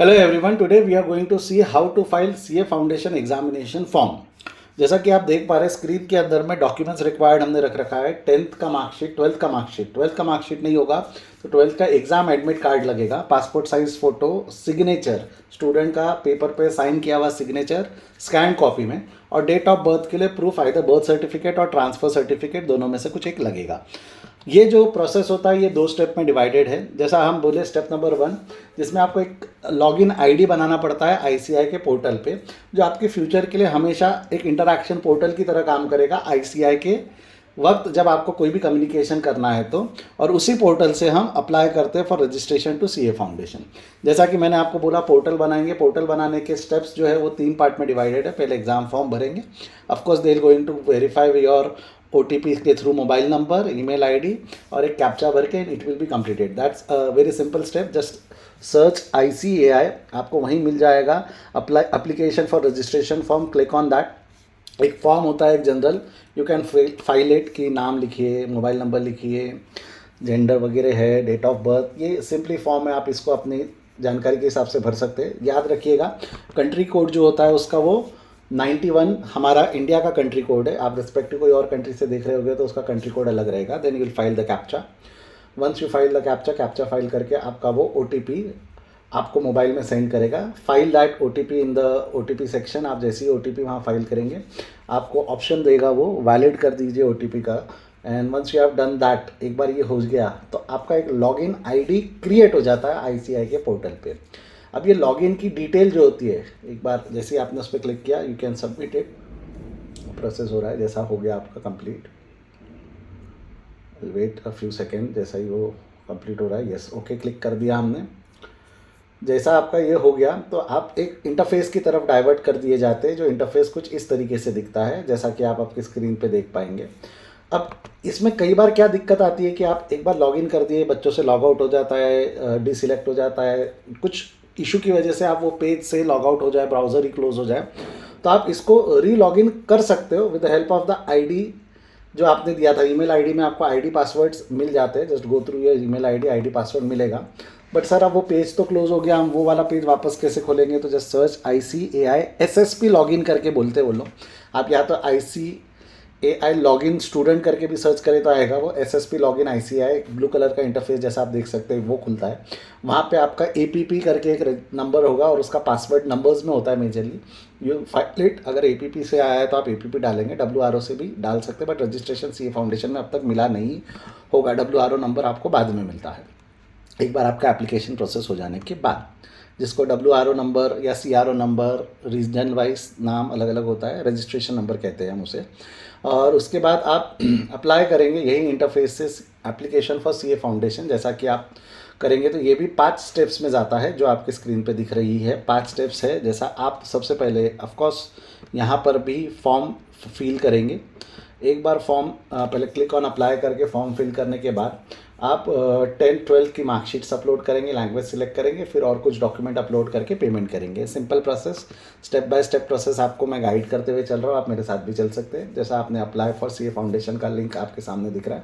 Hello everyone, today we are going to see how to file CA foundation examination form. जैसा कि आप देख पा रहे हैं स्क्रीन के अंदर में डॉक्यूमेंट्स रिक्वायर्ड हमने रख रखा है। 10th का मार्कशीट, 12th का मार्कशीट। 12th का मार्कशीट नहीं होगा तो 12th का एग्जाम एडमिट कार्ड लगेगा, passport size photo, signature, student का पेपर पे साइन किया हुआ सिग्नेचर स्कैन कॉपी में, और डेट ऑफ बर्थ के लिए प्रूफ आइदर बर्थ सर्टिफिकेट और ट्रांसफर सर्टिफिकेट, दोनों में से कुछ एक लगेगा। ये जो प्रोसेस होता है ये 2 स्टेप में डिवाइडेड है। जैसा हम बोले स्टेप नंबर 1, जिसमें आपको एक लॉगिन आईडी बनाना पड़ता है आईसीआई के पोर्टल पे, जो आपके फ्यूचर के लिए हमेशा एक इंटरैक्शन पोर्टल की तरह काम करेगा आईसीआई के वक्त जब आपको कोई भी कम्युनिकेशन करना है तो। और उसी पोर्टल से हम अप्लाई करते हैं for registration to CA foundation. जैसा कि मैंने आपको बोला पोर्टल बनाएंगे, पोर्टल बनाने के स्टेप्स जो है वो 3 पार्ट में डिवाइडेड है। पहले एग्जाम फॉर्म भरेंगे, of course they will going to verify your OTP के through mobile number, email ID और एक कैप्चा भर के it will be completed. That's a very simple step. Just search ICAI, आपको वहीं मिल जाएगा apply application for registration form, click on that. एक फॉर्म होता है एक general, you can file it कि नाम लिखिए, मोबाइल नंबर लिखिए, जेंडर वगैरह है, डेट ऑफ बर्थ, ये सिंपली फॉर्म है, आप इसको अपनी जानकारी के हिसाब से भर सकते हैं। याद रखिएगा कंट्री कोड जो होता है उसका वो 91 हमारा इंडिया का कंट्री कोड है। आप रिस्पेक्टिव कोई और कंट्री से देख रहे होगे तो उसका कंट्री कोड अलग रहेगा। Then you will file the captcha. Once you file the captcha file करके आपका वो OTP आपको मोबाइल में सेंड करेगा। File that OTP in the OTP section. आप जैसे ही OTP वहाँ फाइल करेंगे आपको ऑप्शन देगा वो वैलिड कर दीजिए OTP का। And once you have done that, एक बार ये हो गया तो आपका एक लॉगिन आईडी क्रिएट हो जाता है आईसीआई के पोर्टल पे। अब ये लॉगिन की डिटेल जो होती है, एक बार जैसे ही आपने उस पर क्लिक किया you can submit it. Process हो रहा है, जैसा हो गया आपका complete, wait a few second. जैसा ही वो कंप्लीट हो रहा है, यस ओके क्लिक कर दिया हमने। जैसा आपका ये हो गया तो आप एक इंटरफेस की तरफ डाइवर्ट कर दिए जाते हैं, जो इंटरफेस कुछ इस तरीके से दिखता है जैसा कि आप आपकी स्क्रीन पे देख पाएंगे। अब इसमें कई बार क्या दिक्कत आती है कि आप एक बार लॉगिन कर दिए, बच्चों से लॉग आउट हो जाता है, डिसिलेक्ट हो जाता है, कुछ इशू की वजह से आप वो पेज से लॉग आउट हो जाए, ब्राउज़र ही क्लोज हो जाए, तो आप इसको री लॉगिन कर सकते हो with the help of the ID जो आपने दिया था। ईमेल आईडी में आपको आईडी पासवर्ड्स मिल जाते हैं, just go through your email ID password मिलेगा। बट सर अब वो पेज तो क्लोज हो गया, हम वो वाला पेज वापस कैसे खोलेंगे? तो just search ICAI SSP login करके बोलते वो लोग। आप या तो ICAI लॉगिन स्टूडेंट करके भी सर्च करें तो आएगा वो SSP login ICAI, blue colour का इंटरफेस जैसा आप देख सकते हैं वो खुलता है। वहाँ पे आपका APP करके एक नंबर होगा और उसका पासवर्ड नंबर्स में होता है मेजरली। You file it. अगर APP से आया है तो आप APP डालेंगे, WRO से भी डाल सकते हैं, बट रजिस्ट्रेशन सीए फाउंडेशन में अब तक मिला नहीं होगा। WRO नंबर आपको बाद में मिलता है एक बार आपका एप्लीकेशन प्रोसेस हो जाने के बाद, जिसको WRO नंबर या CRO नंबर, रीजनल वाइज नाम अलग अलग होता है, रजिस्ट्रेशन नंबर कहते हैं हम उसे। और उसके बाद आप अप्लाई करेंगे यही इंटरफेस से एप्लीकेशन फॉर सीए फाउंडेशन। जैसा कि आप करेंगे तो ये भी 5 स्टेप्स में जाता है जो आपके स्क्रीन पे दिख रही है। 5 स्टेप्स है। जैसा आप सबसे पहले ऑफकोर्स यहाँ पर भी फॉर्म फिल करेंगे। एक बार फॉर्म पहले क्लिक ऑन अप्लाई करके फॉर्म फिल करने के बाद आप 10th 12th की मार्कशीट्स अपलोड करेंगे, लैंग्वेज सिलेक्ट करेंगे, फिर और कुछ डॉक्यूमेंट अपलोड करके पेमेंट करेंगे। Simple process, step by step process आपको मैं गाइड करते हुए चल रहा हूँ, आप मेरे साथ भी चल सकते हैं। जैसा आपने अप्लाई फॉर सीए फाउंडेशन का लिंक आपके सामने दिख रहा है,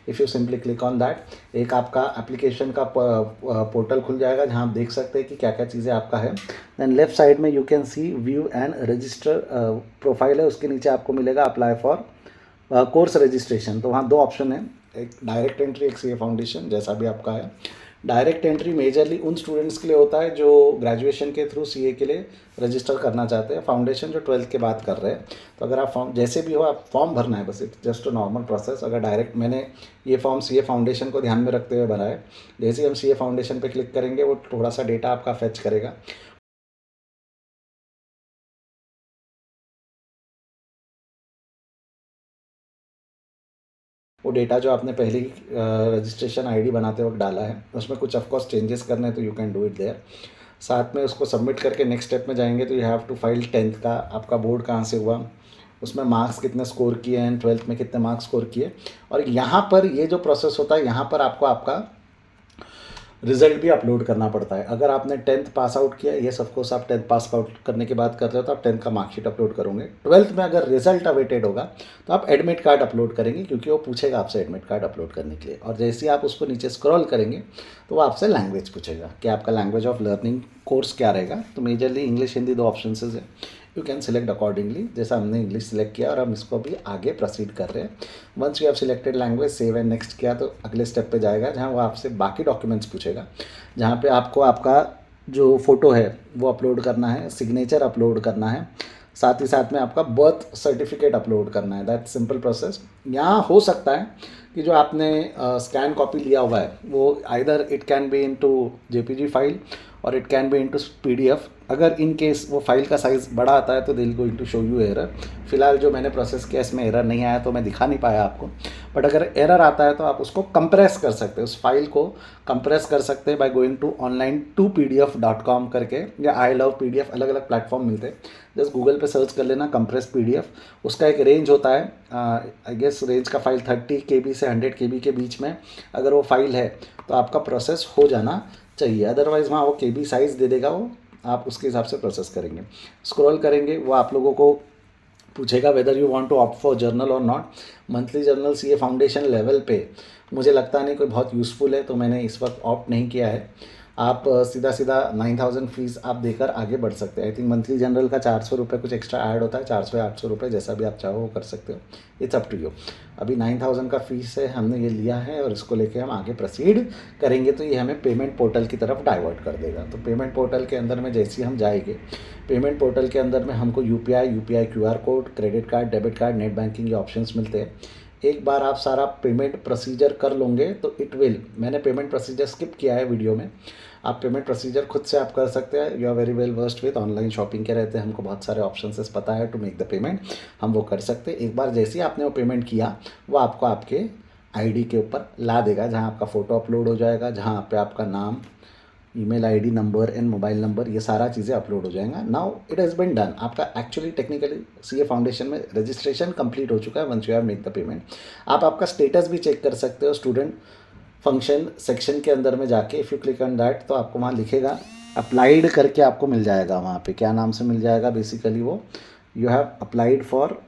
if you simply click on that, एक आपका एप्लीकेशन का पोर्टल खुल जाएगा जहाँ आप देख सकते हैं कि क्या क्या चीज़ें आपका है। देन लेफ्ट साइड में you can see view and register profile है, उसके नीचे आपको मिलेगा अप्लाई फॉर कोर्स रजिस्ट्रेशन। तो वहाँ 2 ऑप्शन है, एक डायरेक्ट एंट्री, एक सीए फाउंडेशन, जैसा भी आपका है। डायरेक्ट एंट्री मेजरली उन स्टूडेंट्स के लिए होता है जो ग्रेजुएशन के थ्रू सीए के लिए रजिस्टर करना चाहते हैं। फाउंडेशन जो 12th के बाद कर रहे हैं। तो अगर आप फॉर्म जैसे भी हो आप फॉर्म भरना है, बस it just a normal process. अगर डायरेक्ट, मैंने ये फॉर्म सीए फाउंडेशन को ध्यान में रखते हुए भरा है। जैसे ही हम सीए फाउंडेशन पे क्लिक करेंगे वो थोड़ा सा डेटा आपका फेच करेगा। वो डेटा जो आपने पहले ही रजिस्ट्रेशन आईडी बनाते वक्त डाला है उसमें कुछ ऑफकोर्स चेंजेस करने हैं तो you can do it there. साथ में उसको सबमिट करके नेक्स्ट स्टेप में जाएंगे तो you have to file 10th का, आपका बोर्ड कहाँ से हुआ, उसमें मार्क्स कितने स्कोर किए हैं, 12th में कितने मार्क्स स्कोर किए। और यहाँ पर ये जो प्रोसेस होता है यहाँ पर आपको आपका रिजल्ट भी अपलोड करना पड़ता है। अगर आपने 10th पास आउट किया, ये सब कोर्स आप 10th पास आउट करने के बाद कर रहे हो तो आप 10th का मार्कशीट अपलोड करोगे। 12th में अगर रिजल्ट अवेटेड होगा तो आप एडमिट कार्ड अपलोड करेंगे, क्योंकि वो पूछेगा आपसे एडमिट कार्ड अपलोड करने के लिए। और जैसे ही आप उसको नीचे स्क्रॉल करेंगे तो वो आपसे लैंग्वेज पूछेगा कि आपका लैंग्वेज ऑफ लर्निंग कोर्स क्या रहेगा। तो मेजरली इंग्लिश हिंदी 2 ऑप्शन है, यू कैन सिलेक्ट अकॉर्डिंगली। जैसा हमने इंग्लिश सिलेक्ट किया और हम इसको भी आगे प्रोसीड कर रहे हैं। Once you have selected language, save and next किया तो अगले स्टेप पे जाएगा, जहाँ वो आपसे बाकी डॉक्यूमेंट्स पूछेगा, जहाँ पे आपको आपका जो फ़ोटो है वो अपलोड करना है, सिग्नेचर अपलोड करना है, साथ ही साथ में आपका बर्थ सर्टिफिकेट अपलोड करना है। That simple process. यहाँ हो सकता है कि जो आपने स्कैन कॉपी लिया हुआ है वो either it can be into JPG file और it can be into PDF. अगर इन केस वो फाइल का साइज़ बड़ा आता है तो they will going to show you error. फिलहाल जो मैंने प्रोसेस किया इसमें एरर नहीं आया तो मैं दिखा नहीं पाया आपको। बट अगर एरर आता है तो आप उसको कंप्रेस कर सकते हैं, उस फाइल को कंप्रेस कर सकते हैं बाय गोइंग टू online2pdf.com करके, या आई लव पीडीएफ, अलग अलग प्लेटफॉर्म मिलते हैं। जस्ट गूगल पे सर्च कर लेना कंप्रेस पीडीएफ। उसका एक रेंज होता है, आई गेस रेंज का फाइल 30 KB से 100 KB के बीच में अगर वो फाइल है तो आपका प्रोसेस हो जाना चाहिए। अदरवाइज़ वहाँ वो KB साइज़ दे देगा, वो आप उसके हिसाब से प्रोसेस करेंगे। स्क्रॉल करेंगे, वो आप लोगों को पूछेगा whether you want to opt for journal और not. Monthly journal CA foundation level पे मुझे लगता नहीं कोई बहुत यूज़फुल है, तो मैंने इस वक्त ऑप्ट नहीं किया है। आप सीधा सीधा 9000 फीस आप देकर आगे बढ़ सकते हैं। आई थिंक मंथली जनरल का 400 रुपये कुछ एक्स्ट्रा ऐड होता है, 400 या 800 रुपये, जैसा भी आप चाहो वो कर सकते हो। It's up to you. अभी 9000 का फीस है, हमने ये लिया है और इसको लेके हम आगे प्रोसीड करेंगे तो ये हमें पेमेंट पोर्टल की तरफ डाइवर्ट कर देगा। तो पेमेंट पोर्टल के अंदर में जैसे ही हम जाएंगे, पेमेंट पोर्टल के अंदर में हमको UPI QR code, credit card, debit card, net banking के ऑप्शंस मिलते हैं। एक बार आप सारा पेमेंट प्रोसीजर कर लोगे तो इट विल, मैंने पेमेंट प्रोसीजर स्किप किया है वीडियो में, आप पेमेंट प्रोसीजर खुद से आप कर सकते हैं। You are very well versed with online shopping के रहते हैं, हमको बहुत सारे ऑप्शंस पता है टू मेक द पेमेंट, हम वो कर सकते हैं। एक बार जैसे ही आपने वो पेमेंट किया वो आपको आपके आईडी के ऊपर ला देगा, जहाँ आपका फ़ोटो अपलोड हो जाएगा, जहाँ पे आपका नाम, email ID, number and mobile number, ये सारा चीज़ें अपलोड हो जाएगा। Now it has been done. आपका एक्चुअली टेक्निकली सीए फाउंडेशन में रजिस्ट्रेशन कंप्लीट हो चुका है once you have make the payment. आप आपका स्टेटस भी चेक कर सकते हो स्टूडेंट फंक्शन सेक्शन के अंदर में जाके। If you click on that तो आपको वहाँ लिखेगा अप्लाइड करके, आपको मिल जाएगा वहाँ पे क्या नाम से मिल जाएगा, बेसिकली वो you have applied for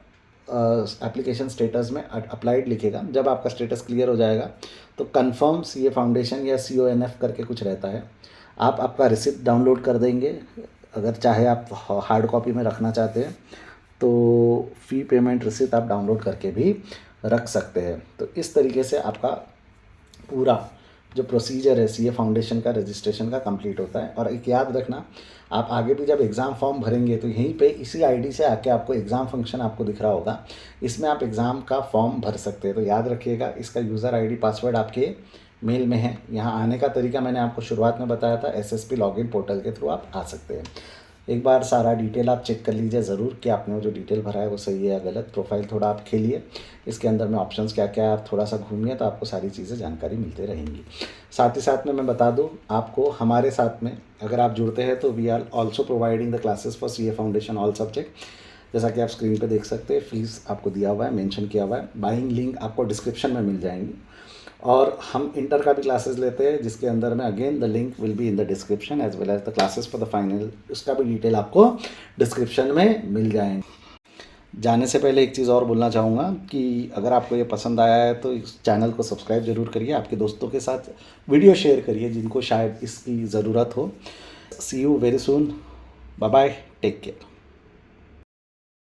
application status में अप्लाइड लिखेगा। जब आपका स्टेटस क्लियर हो जाएगा तो कंफर्म सीए फाउंडेशन या CONF करके कुछ रहता है, आप आपका रिसिप्ट डाउनलोड कर देंगे। अगर चाहे आप हार्ड कॉपी में रखना चाहते हैं तो फ़ी पेमेंट रिसिप्ट आप डाउनलोड करके भी रख सकते हैं। तो इस तरीके से आपका पूरा जो प्रोसीजर है सीए फाउंडेशन का रजिस्ट्रेशन का कंप्लीट होता है। और एक याद रखना, आप आगे भी जब एग्ज़ाम फॉर्म भरेंगे तो यहीं पे इसी आईडी से आके आपको एग्ज़ाम फंक्शन आपको दिख रहा होगा, इसमें आप एग्ज़ाम का फॉर्म भर सकते हैं। तो याद रखिएगा, इसका यूज़र आईडी पासवर्ड आपके मेल में है। यहाँ आने का तरीका मैंने आपको शुरुआत में बताया था, SSP लॉगिन पोर्टल के थ्रू आप आ सकते हैं। एक बार सारा डिटेल आप चेक कर लीजिए ज़रूर कि आपने वो जो डिटेल भरा है वो सही है या गलत। प्रोफाइल थोड़ा आप खेलिए, इसके अंदर में ऑप्शंस क्या क्या है आप थोड़ा सा घूमिए तो आपको सारी चीज़ें जानकारी मिलती रहेंगी। साथ ही साथ में मैं बता दूं आपको, हमारे साथ में अगर आप जुड़ते हैं तो we are also providing the classes for CA foundation all subject. जैसा कि आप स्क्रीन पे देख सकते हैं, फीस आपको दिया हुआ है, मेंशन किया हुआ है। बाइंग लिंक आपको डिस्क्रिप्शन में मिल जाएंगी। और हम इंटर का भी क्लासेस लेते हैं जिसके अंदर में again the link will be in the description as well as the classes for the final, उसका भी डिटेल आपको डिस्क्रिप्शन में मिल जाएंगे। जाने से पहले एक चीज़ और बोलना चाहूँगा कि अगर आपको ये पसंद आया है तो इस चैनल को सब्सक्राइब जरूर करिए, आपके दोस्तों के साथ वीडियो शेयर करिए जिनको शायद इसकी ज़रूरत हो। See you very soon, bye bye, take care.